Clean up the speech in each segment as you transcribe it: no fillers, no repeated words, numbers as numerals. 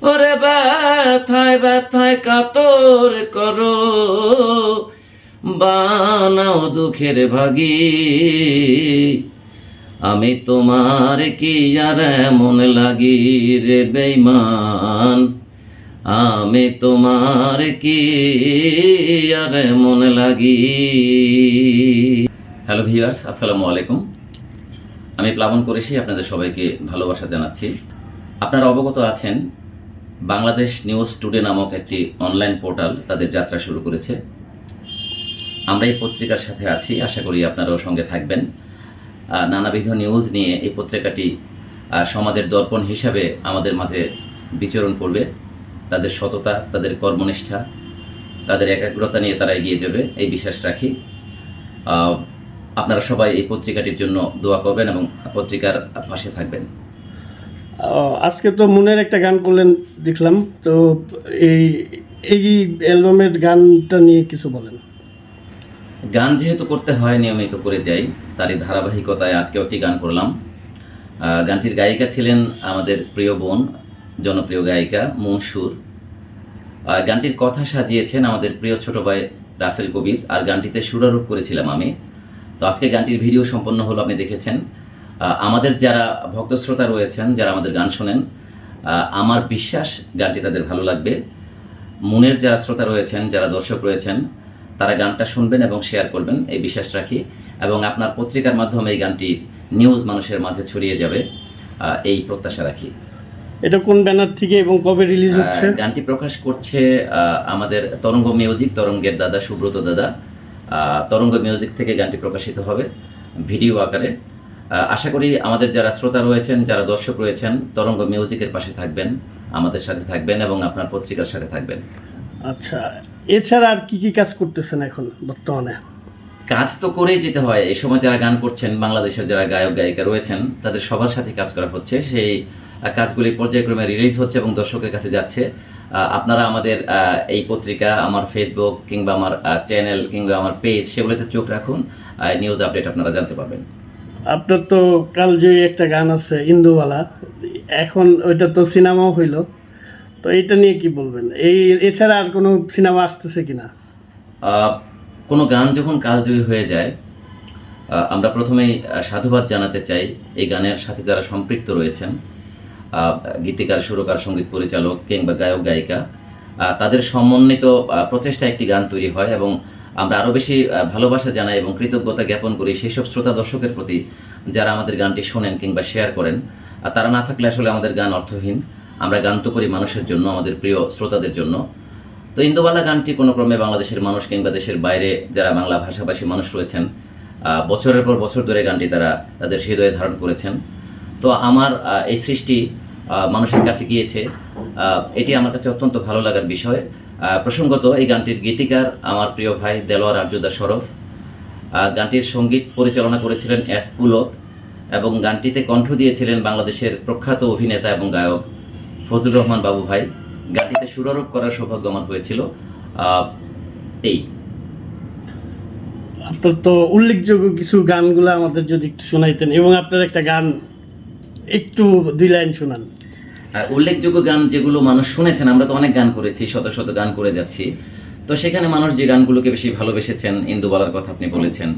ওরে ব্যথায় ব্যথায় কাতর করো, বানাও দুঃখের ভাগী। আমি তোমার কি আর এমন লাগি রে বেঈমান, আমি তোমার কি আর এমন লাগি। হ্যালো ভিউয়ার্স, আসসালামু আলাইকুম। আমি প্লাবন কুরেশি আপনাদের সবাইকে ভালোবাসা জানাচ্ছি। আপনারা অবগত আছেন, বাংলাদেশ নিউজ টুডে নামক একটি অনলাইন পোর্টাল তাদের যাত্রা শুরু করেছে। আমরা এই পত্রিকার সাথে আছি, আশা করি আপনারাও সঙ্গে থাকবেন। নানাবিধ নিউজ নিয়ে এই পত্রিকাটি সমাজের দর্পণ হিসাবে আমাদের মাঝে বিচরণ করবে। তাদের সততা, তাদের কর্মনিষ্ঠা, তাদের একাগ্রতা নিয়ে তারা এগিয়ে যাবে এই বিশ্বাস রাখি। আপনারা সবাই এই পত্রিকাটির জন্য দোয়া করবেন এবং পত্রিকার পাশে থাকবেন। আজকে তো মনের একটা গান করলেন দেখলাম, তো এই এই অ্যালবামের গানটা নিয়ে কিছু বলেন। গান যেহেতু করতে হয়, নিয়মিত করে যাই, তারই ধারাবাহিকতায় আজকেও একটি গান করলাম। গানটির গায়িকা ছিলেন আমাদের প্রিয় বোন, জনপ্রিয় গায়িকা মনসুর। গানটির কথা সাজিয়েছেন আমাদের প্রিয় ছোট ভাই রাসেল কবির, আর গানটিতে সুরারোপ করেছিলাম আমি। তো আজকে গানটির ভিডিও সম্পন্ন হলো, আপনি দেখেছেন। আমাদের যারা ভক্ত শ্রোতা রয়েছেন, যারা আমাদের গান শোনেন, আমার বিশ্বাস গানটি তাদের ভালো লাগবে। মনের যারা শ্রোতা রয়েছেন, যারা দর্শক রয়েছেন, তারা গানটা শুনবেন এবং শেয়ার করবেন এই বিশ্বাস রাখি, এবং আপনার পত্রিকার মাধ্যমে এই গানটি নিউজ মানুষের মাঝে ছড়িয়ে যাবে এই প্রত্যাশা রাখি। এটা কোন ব্যানার থেকে এবং কবে রিলিজ হচ্ছে? গানটি প্রকাশ করছে আমাদের তরঙ্গ মিউজিক, তরঙ্গের দাদা সুব্রত দাদা। তরঙ্গ মিউজিক থেকে গানটি প্রকাশিত হবে ভিডিও আকারে। আশা করি আমাদের যারা শ্রোতা রয়েছেন, যারা দর্শক রয়েছেন, তরঙ্গ মিউজিকের পাশে থাকবেন, আমাদের সাথে থাকবেন এবং আপনার পত্রিকার সাথে থাকবেন। আচ্ছা, এছাড়া আর কি কি কাজ করতেছেন এখন বর্তমানে? কাজ তো করেই যেতে হয়। এই সময় যারা গান করছেন, বাংলাদেশের যারা গায়ক গায়িকা রয়েছেন, তাদের সবার সাথে কাজ করা হচ্ছে। সেই কাজগুলি পর্যায়ক্রমে রিলিজ হচ্ছে এবং দর্শকের কাছে যাচ্ছে। আপনারা আমাদের এই পত্রিকা, আমার ফেসবুক কিংবা আমার চ্যানেল কিংবা আমার পেজ, সেগুলোতে চোখ রাখুন। নিউজ আপডেট আপনারা জানতে পারবেন। আপনার তো কালজয়ী একটা গান আছে ইন্দুবালা, এখন ওইটা তো সিনেমাও হইল, তো এইটা নিয়ে কি বলবেন? এছাড়া আর কোনো সিনেমা আসতেছে কিনা? কোনো গান যখন কালজয়ী হয়ে যায়, আমরা প্রথমেই সাধুবাদ জানাতে চাই এই গানের সাথে যারা সম্পৃক্ত রয়েছেন, গীতিকার, সুরকার, সঙ্গীত পরিচালক কিংবা গায়ক গায়িকা, তাদের সমন্বিত প্রচেষ্টা একটি গান তৈরি হয় এবং আমরা আরও বেশি ভালোবাসা জানাই এবং কৃতজ্ঞতা জ্ঞাপন করি সেই সব শ্রোতা দর্শকের প্রতি যারা আমাদের গানটি শোনেন কিংবা শেয়ার করেন। আর তারা না থাকলে আসলে আমাদের গান অর্থহীন। আমরা গান তো করি মানুষের জন্য, আমাদের প্রিয় শ্রোতাদের জন্য। তো ইন্দুবালা গানটি কোনো ক্রমে বাংলাদেশের মানুষ কিংবা দেশের বাইরে যারা বাংলা ভাষাভাষী মানুষ রয়েছেন, বছরের পর বছর ধরে গানটি তারা তাদের হৃদয়ে ধারণ করেছেন। তো আমার এই সৃষ্টি মানুষের কাছে গিয়েছে, এটি আমার কাছে অত্যন্ত ভালো লাগার বিষয়। প্রসঙ্গত এই গানটির গীতিকার আমার প্রিয় ভাই দেলোয়ার আরজুদা শরফ। গানটির সঙ্গীত পরিচালনা করেছিলেন এস পুলক এবং গানটিতে কণ্ঠ দিয়েছিলেন বাংলাদেশের প্রখ্যাত অভিনেতা এবং গায়ক ফজলুর রহমান বাবু ভাই। গানটিতে সুরারোপ করার সৌভাগ্য আমার হয়েছিল। এই আপনার তো উল্লেখযোগ্য কিছু গানগুলো আমাদের যদি একটু শোনাইতেন, এবং আপনার একটা গান একটু 2 লাইন শোনান। উল্লেখযোগ্য গান যেগুলো মানুষ শুনেছেন, আমরা তো অনেক গান করেছি, শত শত গান করে যাচ্ছি। তো সেখানে মানুষ যে গানগুলোকে বেশি ভালোবেসেছেন, ইন্দুবালার কথা আপনি বলেছেন।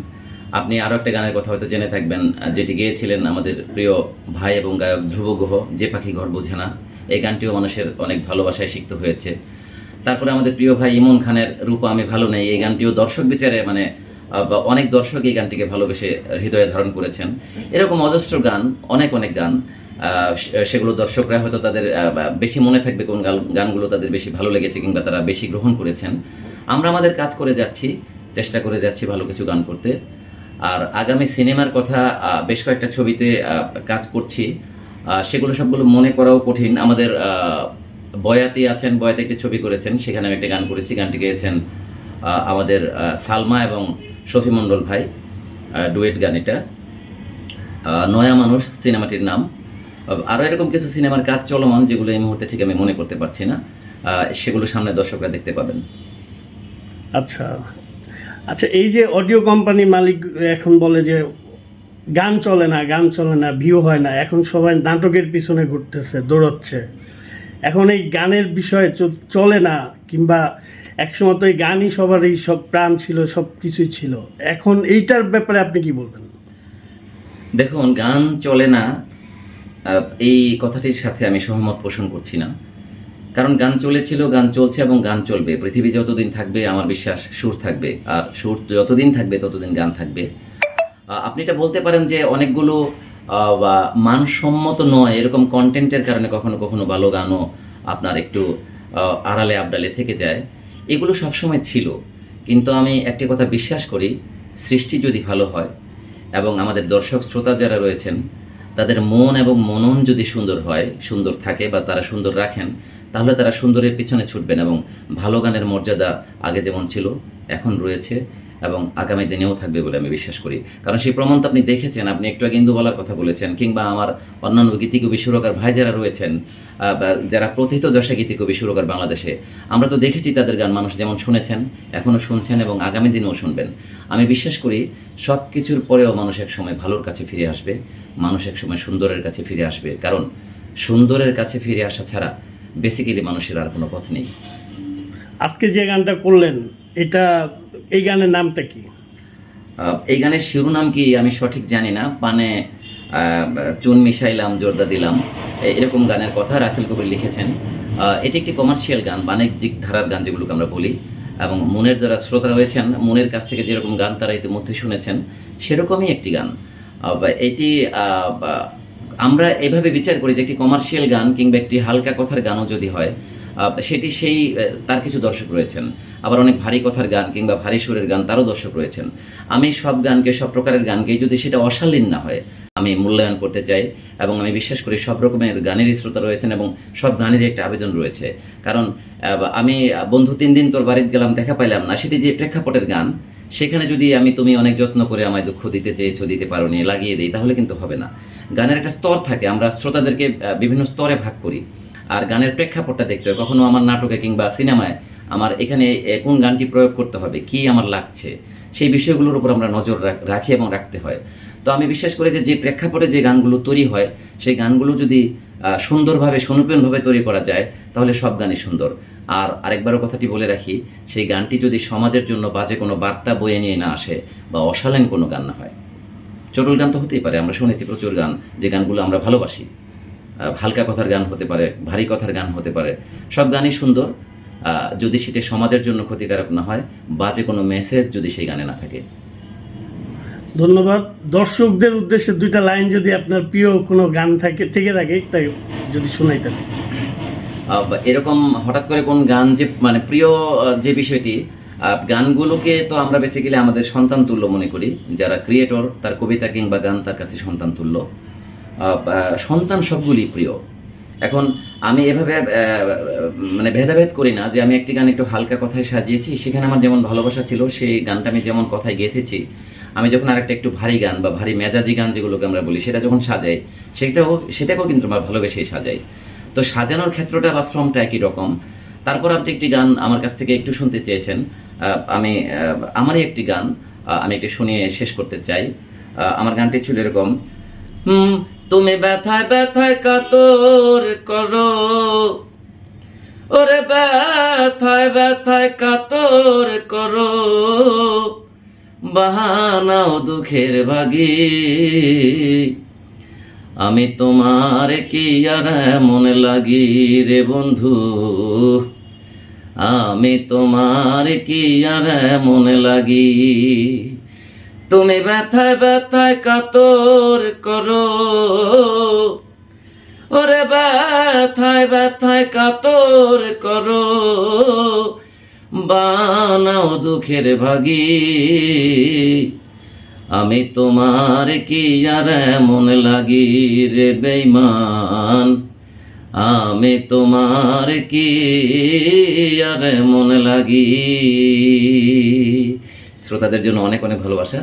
আপনি আরও একটা গানের কথা হয়তো জেনে থাকবেন, যেটি গেয়েছিলেন আমাদের প্রিয় ভাই এবং গায়ক ধ্রুব গুহ, যে পাখি ঘর বোঝে না। এই গানটিও মানুষের অনেক ভালোবাসায় সিক্ত হয়েছে। তারপরে আমাদের প্রিয় ভাই ইমন খানের রূপা আমি ভালো নেই, এই গানটিও দর্শক বিচারে অনেক দর্শক এই গানটিকে ভালোবেসে হৃদয়ে ধারণ করেছেন। এরকম অজস্র গান, অনেক অনেক গান, সেগুলো দর্শকরা হয়তো তাদের বেশি মনে থাকবে কোন গানগুলো তাদের বেশি ভালো লেগেছে কিংবা তারা বেশি গ্রহণ করেছেন। আমরা আমাদের কাজ করে যাচ্ছি, চেষ্টা করে যাচ্ছি ভালো কিছু গান করতে। আর আগামী সিনেমার কথা, বেশ কয়েকটা ছবিতে কাজ করছি, সেগুলো সবগুলো মনে করাও কঠিন। আমাদের বয়াতি আছেন, বয়াতে একটি ছবি করেছেন, সেখানে আমি একটা গান করেছি। গানটি গেয়েছেন আমাদের সালমা এবং শফি মণ্ডল ভাই, ডুয়েট গান এটা। নয়া মানুষ সিনেমাটির নাম। আরও এরকম কিছু সিনেমার কাজ চলমান, যেগুলো এই মুহূর্তে ঠিক আমি মনে করতে পারছি না। সেগুলো সামনে দর্শকরা দেখতে পাবেন। আচ্ছা আচ্ছা, এই যে অডিও কোম্পানি মালিক এখন বলে যে গান চলে না, ভিউ হয় না, এখন সবাই নাটকের পিছনে ঘুরতেছে, দৌড়াচ্ছে, এখন এই গানের বিষয়ে চলে না, কিংবা একসময় তো এই গানই সবারই সব প্রাণ ছিল, সব কিছুই ছিল, এখন এইটার ব্যাপারে আপনি কি বলবেন? দেখুন, গান চলে না, এই কথাটির সাথে আমি সহমত পোষণ করছি না। কারণ গান চলেছিল, গান চলছে এবং গান চলবে। পৃথিবী যতদিন থাকবে আমার বিশ্বাস সুর থাকবে, আর সুর যতদিন থাকবে ততদিন গান থাকবে। আপনি এটা বলতে পারেন যে অনেকগুলো বা মানসম্মত নয় এরকম কন্টেন্টের কারণে কখনো কখনো ভালো গানও আপনার একটু আড়ালে আবডালে থেকে যায়। এগুলো সবসময় ছিল, কিন্তু আমি একটি কথা বিশ্বাস করি, সৃষ্টি যদি ভালো হয় এবং আমাদের দর্শক শ্রোতা যারা রয়েছেন তাদের মন এবং মনন যদি সুন্দর হয়, সুন্দর থাকে বা তারা সুন্দর রাখেন, তাহলে তারা সুন্দরের পিছনে ছুটবেন এবং ভালো গানের মর্যাদা আগে যেমন ছিল এখন রয়েছে এবং আগামী দিনেও থাকবে বলে আমি বিশ্বাস করি। কারণ সেই প্রমাণ তো আপনি দেখেছেন। আপনি একটু আগে ইন্দুবালার কথা বলেছেন, কিংবা আমার অন্যান্য গীতিকবি সুরকার ভাই যারা রয়েছেন, যারা প্রথিত দশা গীতিকবি সুরকার বাংলাদেশে, আমরা তো দেখেছি তাদের গান মানুষ যেমন শুনেছেন, এখনও শুনছেন এবং আগামী দিনেও শুনবেন। আমি বিশ্বাস করি সব কিছুর পরেও মানুষ এক সময় ভালোর কাছে ফিরে আসবে, মানুষ এক সময় সুন্দরের কাছে ফিরে আসবে। কারণ সুন্দরের কাছে ফিরে আসা ছাড়া বেসিক্যালি মানুষের আর কোনো পথ নেই। আজকে যে গানটা করলেন, এই গানের নামটা কি? এই গানের শিরোনাম কি আমি সঠিক জানি না। মানে চুন মিশাইলাম জর্দা দিলাম, এরকম গানের কথা রাসেল কবির লিখেছেন। এটি একটি কমার্শিয়াল গান, বাণিজ্যিক ধারার গান যেগুলোকে আমরা বলি। এবং মনের যারা শ্রোতা রয়েছেন, মনের কাছ থেকে যেরকম গান তারা ইতিমধ্যে শুনেছেন, সেরকমই একটি গান। এটি আমরা এভাবে বিচার করি যে একটি কমার্শিয়াল গান কিংবা একটি হালকা কথার গানও যদি হয়, সেটি তার কিছু দর্শক রয়েছেন। আবার অনেক ভারী কথার গান কিংবা ভারী সুরের গান তারও দর্শক রয়েছেন। আমি সব গানকে, সব প্রকারের গানকে, যদি সেটা অশালীন না হয়, আমি মূল্যায়ন করতে চাই। এবং আমি বিশ্বাস করি সব রকমের গানেরই শ্রোতা রয়েছেন এবং সব গানেরই একটা আবেদন রয়েছে। কারণ আমি বন্ধু 3 দিন তোর বাড়িতে গেলাম দেখা পাইলাম না, সেটি যে প্রেক্ষাপটের গান, সেখানে যদি তুমি অনেক যত্ন করে আমায় দুঃখ দিতে চেয়েছো, দিতে পারো নি, লাগিয়ে দিই, তাহলে কিন্তু হবে না। গানের একটা স্তর থাকে, আমরা শ্রোতাদেরকে বিভিন্ন স্তরে ভাগ করি। আর গানের প্রেক্ষাপটটা দেখতে হয়। কখনো আমার নাটকে কিংবা সিনেমায় আমার এখানে কোন গানটি প্রয়োগ করতে হবে, কি আমার লাগছে, সেই বিষয়গুলোর উপর আমরা নজর রাখি এবং রাখতে হয়। তো আমি বিশ্বাস করি যে প্রেক্ষাপটে যে গানগুলো তৈরি হয়, সেই গানগুলো যদি সুন্দরভাবে, সুনিপুণভাবে তৈরি করা যায়, তাহলে সব গানই সুন্দর। আর আরেকবারও কথাটি বলে রাখি, সেই গানটি যদি সমাজের জন্য বাজে কোনো বার্তা বয়ে নিয়ে না আসে বা অশালীন কোনো গান না হয়। চটুল গান তো হতেই পারে, আমরা শুনেছি প্রচুর গান, যে গানগুলো আমরা ভালোবাসি। হালকা কথার গান হতে পারে, ভারী কথার গান হতে পারে, সব গানই সুন্দর, যদি সেটা সমাজের জন্য ক্ষতিকারক না হয়, বাজে কোনো মেসেজ যদি সেই গানে না থাকে। ধন্যবাদ। দর্শকদের উদ্দেশ্যে 2টা লাইন যদি আপনার প্রিয় কোনো গান থেকে থাকে, একটা যদি শোনাইতেন। এরকম হঠাৎ করে কোন গান যে মানে প্রিয়, যে বিষয়টি, গানগুলোকে তো আমরা বেসিক্যালি আমাদের সন্তান তুল্য মনে করি। যারা ক্রিয়েটর, তার কবিতা কিংবা গান তার কাছে সন্তান তুল্য। সন্তান সবগুলি প্রিয়। এখন আমি এভাবে মানে ভেদাভেদ করি না যে আমি একটি গান একটু হালকা কথায় সাজিয়েছি, সেখানে আমার যেমন ভালোবাসা ছিল, সেই গানটা আমি যেমন কথায় গেঁথেছি, আমি যখন আরেকটা একটু ভারী গান বা ভারী মেজাজি গান যেগুলোকে আমরা বলি, সেটা যখন সাজাই, সেটাকেও কিন্তু আমরা ভালোবেসেই সাজাই। তো সাজানোর ক্ষেত্রটা বা শ্রমটা একই রকম। তারপর আপনি একটি গান আমার কাছ থেকে একটু শুনতে চেয়েছেন, আমারই একটি গান আমি একটু শুনিয়ে শেষ করতে চাই। আমার গানটি ছিল এরকম: তুমি ব্যথায় ব্যথায় কাতর করো, ওরে ব্যথায় ব্যথায় কাতর করো, বাহানাও দুঃখের ভাগী, আমি তোমার কি আর এমন লাগি রে বন্ধু, আমি তোমার কি আর এমন লাগি, তুমি ব্যথায় ব্যথায় কাতর করো, ওরে ব্যথায় ব্যথায় কাতর করো, বানাও দুঃখের ভাগী, আমি তোমার কি আর এমন লাগি রে বেঈমান, আমি তোমার কি আর এমন লাগি। শ্রোতাদের জন্য অনেক অনেক ভালোবাসা।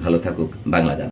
ভালো থাকুক বাংলা গান।